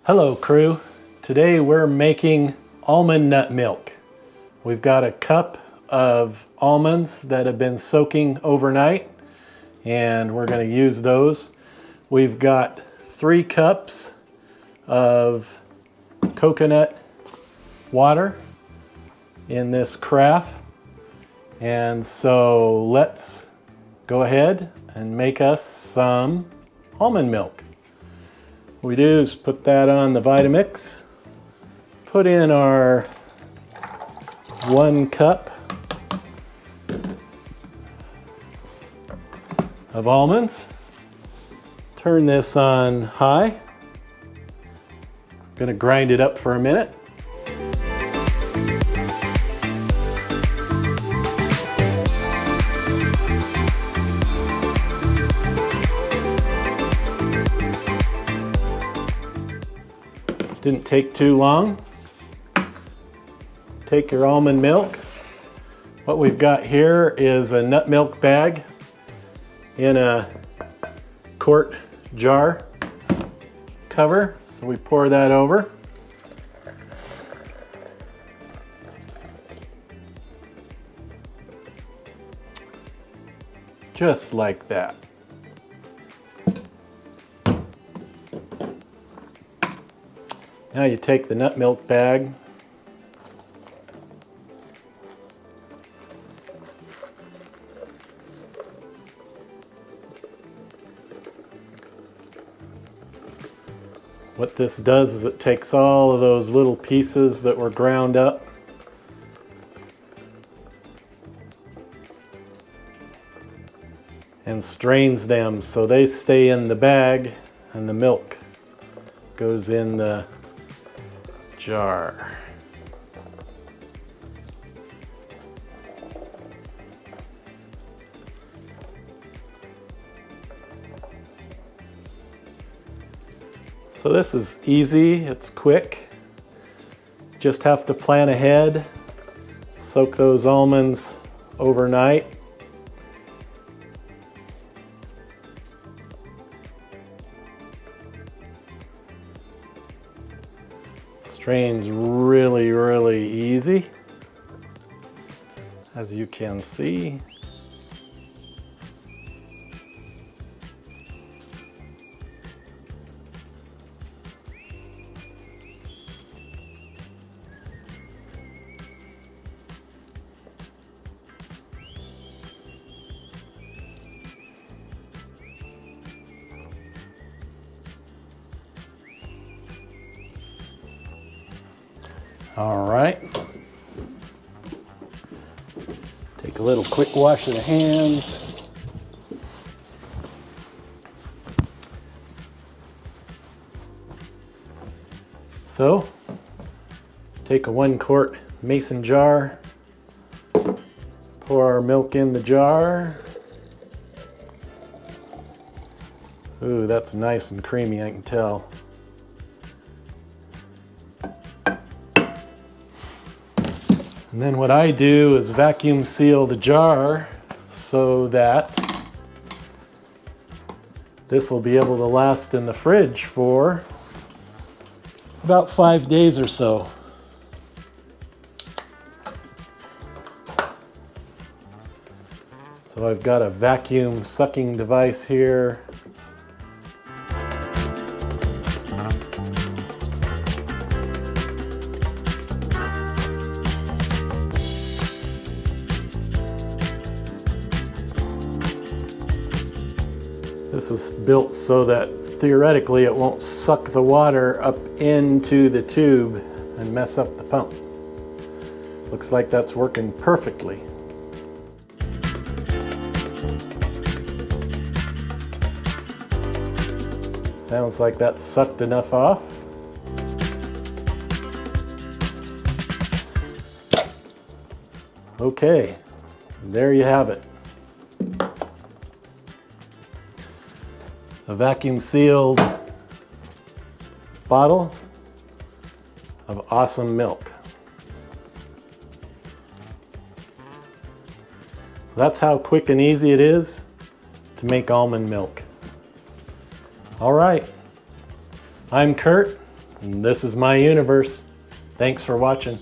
Hello crew, today we're making almond nut milk. We've got a cup of almonds that have been soaking overnight and we're going to use those. We've got 3 cups of coconut water in this carafe, and so let's go ahead and make us some almond milk. What we do is put that on the Vitamix, put in our 1 cup of almonds, turn this on high. I'm going to grind it up for a minute. Didn't take too long. Take your almond milk. What we've got here is a nut milk bag in a quart jar cover. So we pour that over. Just like that. Now you take the nut milk bag, what this does is it takes all of those little pieces that were ground up and strains them so they stay in the bag and the milk goes in the jar. So this is easy, it's quick. Just have to plan ahead, soak those almonds overnight. Strains really easy, as you can see. All right, take a little quick wash of the hands. So, take a 1 quart mason jar, pour our milk in the jar. Ooh, that's nice and creamy, I can tell. And then what I do is vacuum seal the jar so that this will be able to last in the fridge for about 5 days or so. So I've got a vacuum sucking device here. This is built so that theoretically it won't suck the water up into the tube and mess up the pump. Looks like that's working perfectly. Sounds like that sucked enough off. Okay, there you have it. A vacuum sealed bottle of awesome milk. So that's how quick and easy it is to make almond milk. All right, I'm Kurt, And this is my universe. Thanks for watching.